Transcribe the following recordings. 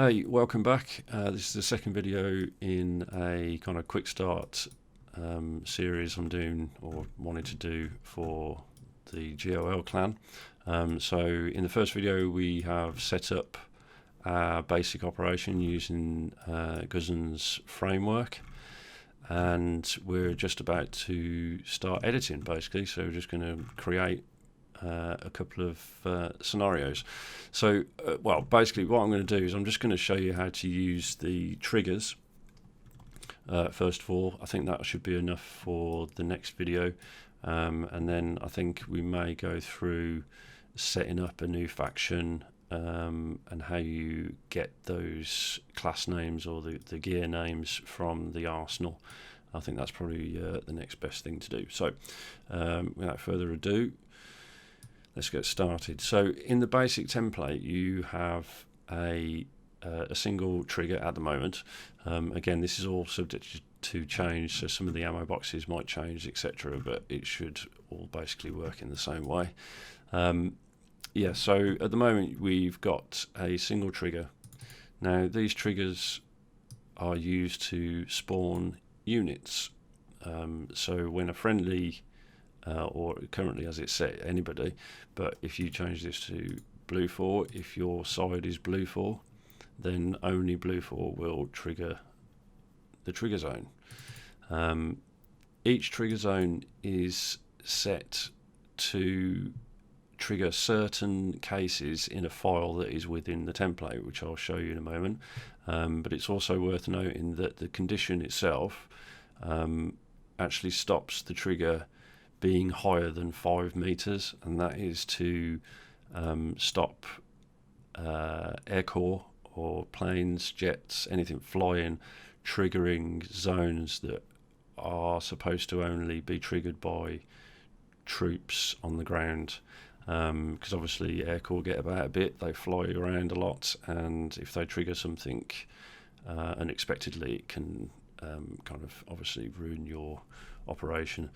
Hey, welcome back. This is the second video in a kind of quick start series I'm doing or wanted to do for the GOL clan. So in the first video we have set up our basic operation using Guzzen's framework, and we're just about to start editing basically. So we're just going to create a couple of scenarios. So well, basically what I'm going to do is I'm just going to show you how to use the triggers first of all. I think that should be enough for the next video, and then I think we may go through setting up a new faction and how you get those class names or the gear names from the arsenal. I think that's probably the next best thing to do. So without further ado, let's get started. So in the basic template you have a single trigger at the moment. Again, this is all subject to change, so some of the ammo boxes might change, etc., but it should all basically work in the same way. Yeah, so at the moment we've got a single trigger. Now these triggers are used to spawn units. So when a friendly or currently as it's set, anybody, but if you change this to blue 4, if your side is blue 4, then only blue 4 will trigger the trigger zone. Each trigger zone is set to trigger certain cases in a file that is within the template, which I'll show you in a moment, but it's also worth noting that the condition itself actually stops the trigger being higher than 5 meters, and that is to stop air corps or planes, jets, anything flying, triggering zones that are supposed to only be triggered by troops on the ground, because obviously air corps get about a bit, they fly around a lot, and if they trigger something unexpectedly, it can kind of obviously ruin your operation.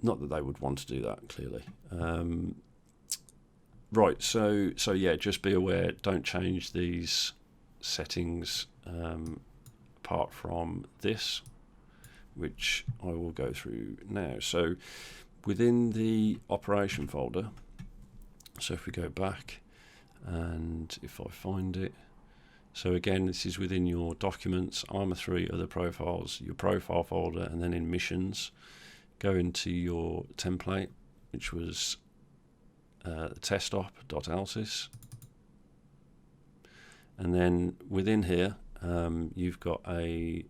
Not that they would want to do that, clearly. Right, so yeah, just be aware, don't change these settings apart from this, which I will go through now. So within the operation folder, so if we go back and if I find it, so again, this is within your documents, ARMA 3, other profiles, your profile folder, and then in missions, go into your template, which was testop.alsys, and then within here you've got the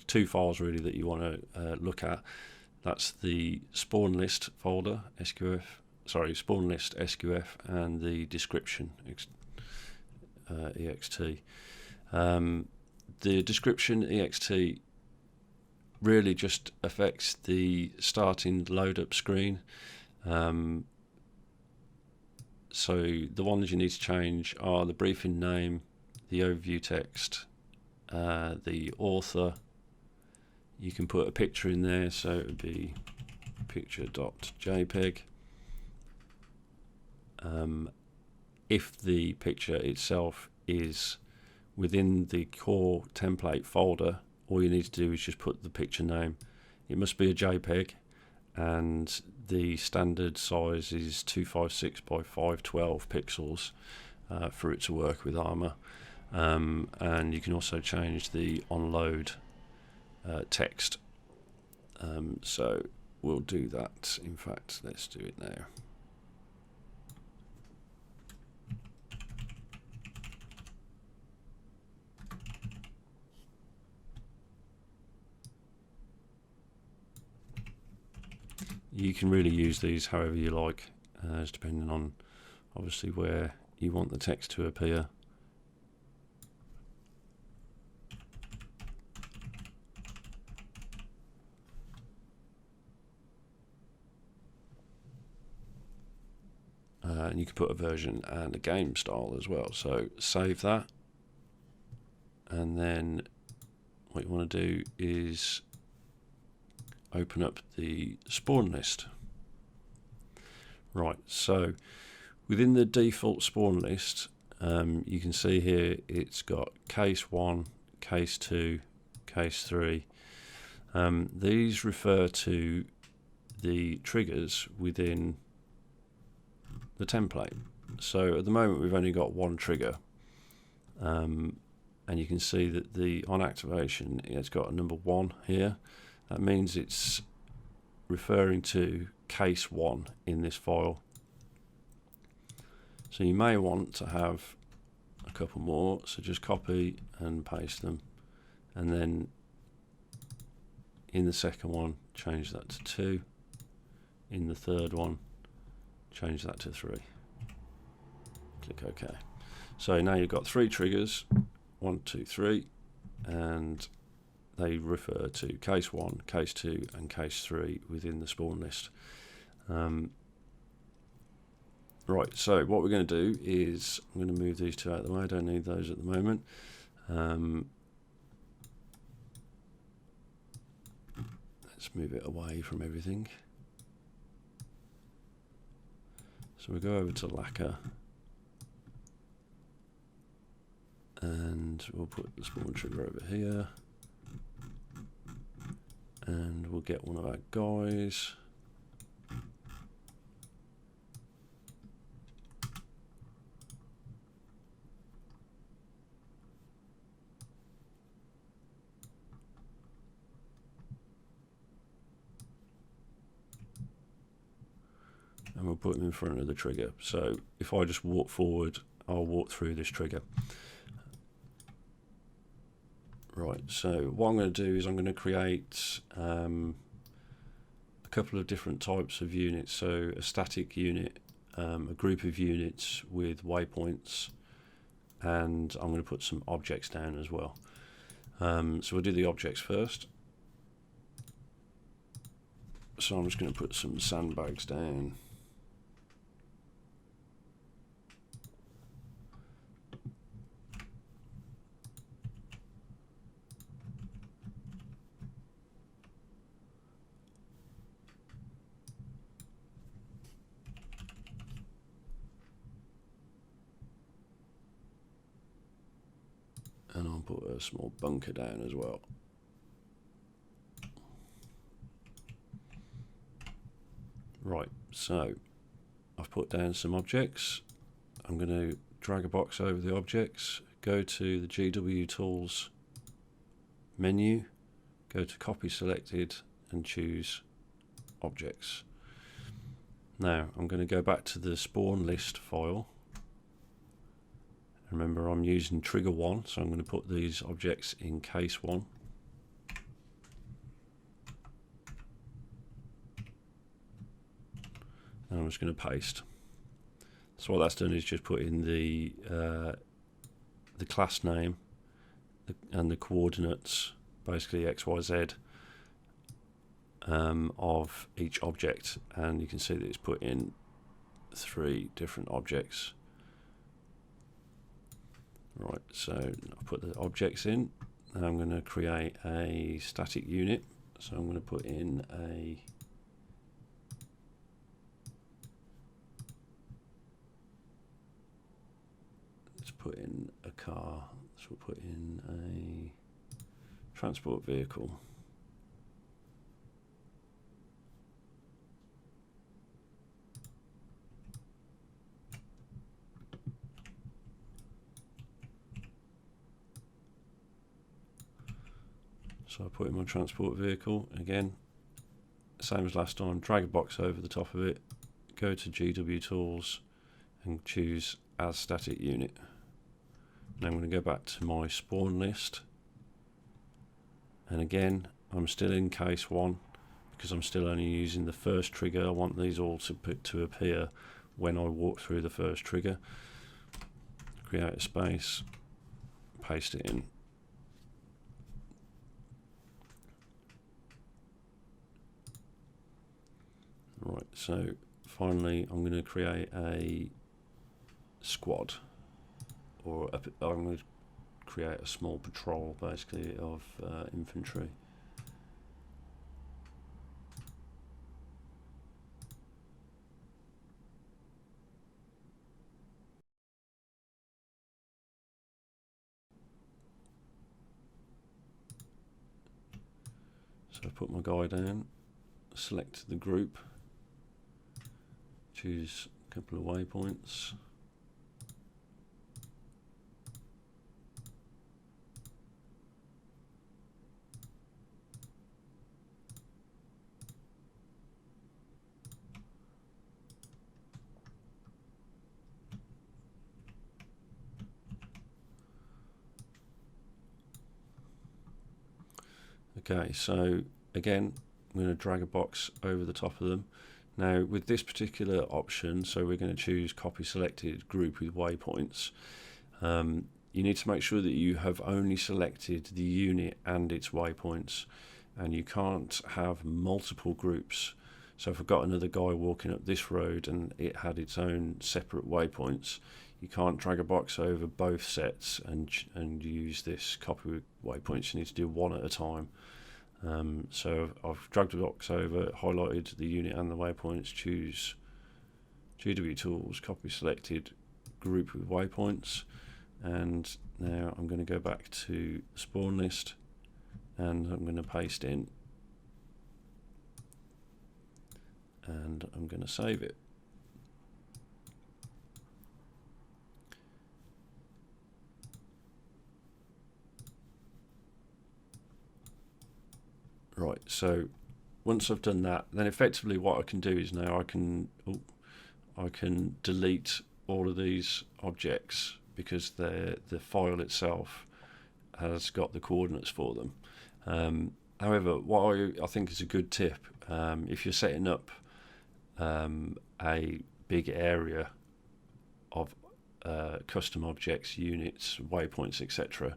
two files really that you want to look at. That's the spawn list folder, spawn list SQF, and the description ext. The description ext really just affects the starting load up screen. So the ones you need to change are the briefing name, the overview text, the author. You can put a picture in there, so it would be picture.jpg. If the picture itself is within the core template folder, all you need to do is just put the picture name. It must be a JPEG, and the standard size is 256 by 512 pixels for it to work with ARMA. And you can also change the onload text. So we'll do that. In fact, let's do it now. You can really use these however you like, it's depending on obviously where you want the text to appear. And you can put a version and a game style as well. So save that, and then what you want to do is open up the spawn list. Right, so Within the default spawn list, you can see here it's got case 1, case 2, case 3. These refer to the triggers within the template. So at the moment we've only got one trigger, and you can see that on activation it's got a number 1 here. That means it's referring to case 1 in this file. So you may want to have a couple more, so just copy and paste them, and then in the second one change that to 2, in the third one change that to 3. Click OK. So now you've got 3 triggers, 1, 2, 3, and they refer to case 1, case 2 and case 3 within the spawn list. Right, so what we're going to do is I'm going to move these 2 out of the way. I don't need those at the moment. Let's move it away from everything. So we go over to lacquer, and we'll put the spawn trigger over here, and we'll get one of our guys. And we'll put them in front of the trigger. So if I just walk forward, I'll walk through this trigger. Right, so what I'm going to do is I'm going to create a couple of different types of units. So a static unit, a group of units with waypoints, and I'm going to put some objects down as well. So we'll do the objects first. So I'm just going to put some sandbags down. And I'll put a small bunker down as well. Right, so I've put down some objects. I'm going to drag a box over the objects, go to the GW Tools menu, go to copy selected and choose objects. Now I'm going to go back to the spawn list file. Remember, I'm using trigger 1, so I'm going to put these objects in case 1. And I'm just going to paste. So what that's done is just put in the class name and the coordinates, basically X, Y, Z, of each object, and you can see that it's put in 3 different objects. Right, so I've put the objects in. Now I'm going to create a static unit. So I'm going to put in let's put in a car. So we'll put in a transport vehicle. So I put in my transport vehicle again, same as last time, drag a box over the top of it, go to GW Tools and choose as static unit. Now I'm going to go back to my spawn list, and again I'm still in case 1 because I'm still only using the first trigger. I want these all to appear when I walk through the first trigger. Create a space, paste it in. Right, so finally I'm going to create a squad, or I'm going to create a small patrol basically of infantry. So I put my guy down, select the group, choose a couple of waypoints. Okay, so again, I'm going to drag a box over the top of them. Now with this particular option, so we're going to choose copy selected group with waypoints. You need to make sure that you have only selected the unit and its waypoints, and you can't have multiple groups. So if I've got another guy walking up this road and it had its own separate waypoints, you can't drag a box over both sets and use this copy with waypoints. You need to do one at a time. So I've dragged the box over, highlighted the unit and the waypoints, choose GW Tools, copy selected, group with waypoints, and now I'm going to go back to the spawn list and I'm going to paste in and I'm going to save it. Right, so once I've done that, then effectively what I can do is now I can delete all of these objects because the file itself has got the coordinates for them. However, what I think is a good tip, if you're setting up a big area of custom objects, units, waypoints, etc.,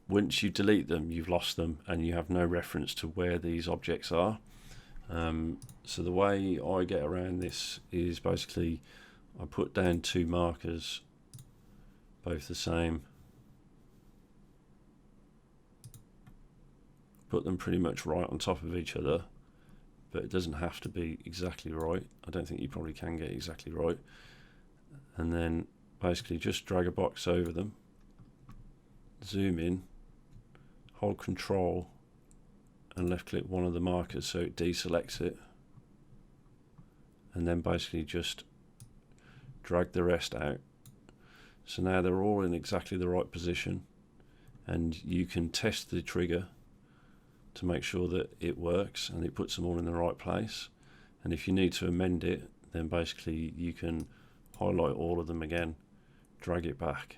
once you delete them, you've lost them and you have no reference to where these objects are. So the way I get around this is basically I put down two markers, both the same, put them pretty much right on top of each other, but it doesn't have to be exactly right. I don't think you probably can get exactly right. And then basically just drag a box over them, zoom in, hold control and left click one of the markers so it deselects it, and then basically just drag the rest out. So now they're all in exactly the right position, and you can test the trigger to make sure that it works and it puts them all in the right place. And if you need to amend it, then basically you can highlight all of them again, drag it back,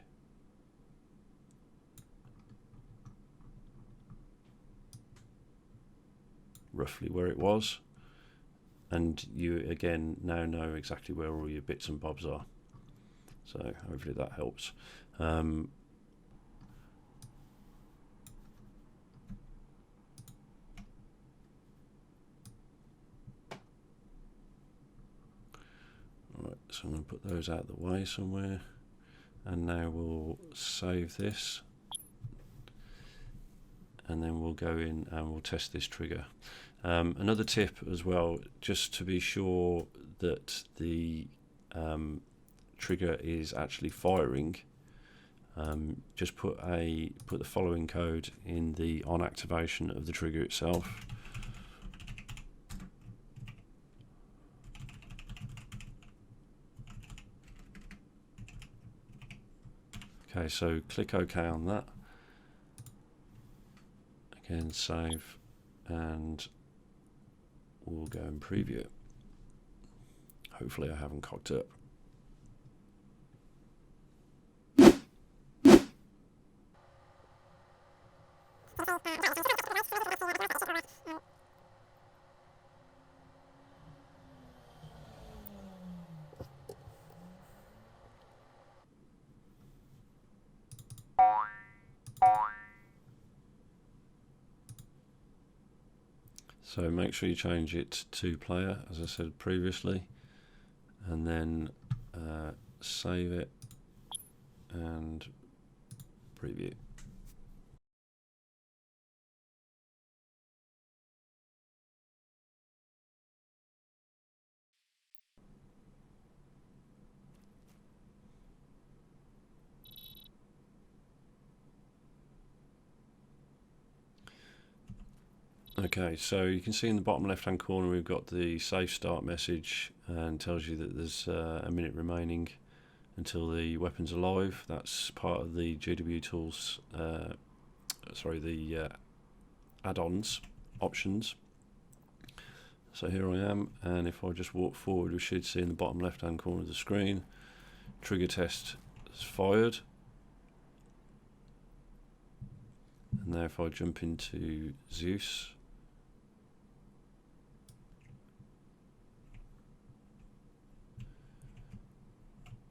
roughly where it was, and you again now know exactly where all your bits and bobs are. So hopefully that helps. Alright, so I'm going to put those out of the way somewhere, and now we'll save this, and then we'll go in and we'll test this trigger. Another tip as well, just to be sure that the trigger is actually firing, just put the following code in the on activation of the trigger itself. Okay, so click OK on that. Again, save, and we'll go and preview it. Hopefully I haven't cocked up. So make sure you change it to player, as I said previously, and then save it and preview. Okay, so you can see in the bottom left hand corner we've got the safe start message, and tells you that there's a minute remaining until the weapon's alive. That's part of the GW Tools, the add-ons options. So here I am, and if I just walk forward, we should see in the bottom left hand corner of the screen, trigger test is fired. And now if I jump into Zeus,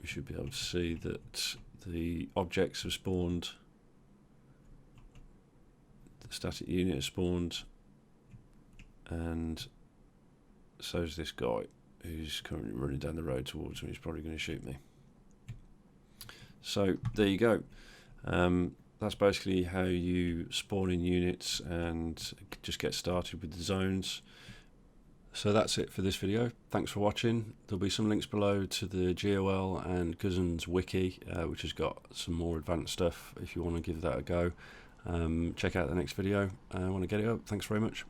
we should be able to see that the objects have spawned, the static unit has spawned, and so is this guy who's currently running down the road towards me. He's probably going to shoot me. So there you go. That's basically how you spawn in units and just get started with the zones. So that's it for this video. Thanks for watching. There'll be some links below to the GOL and Guzzen's wiki, which has got some more advanced stuff if you want to give that a go. Check out the next video. I want to get it up. Thanks very much.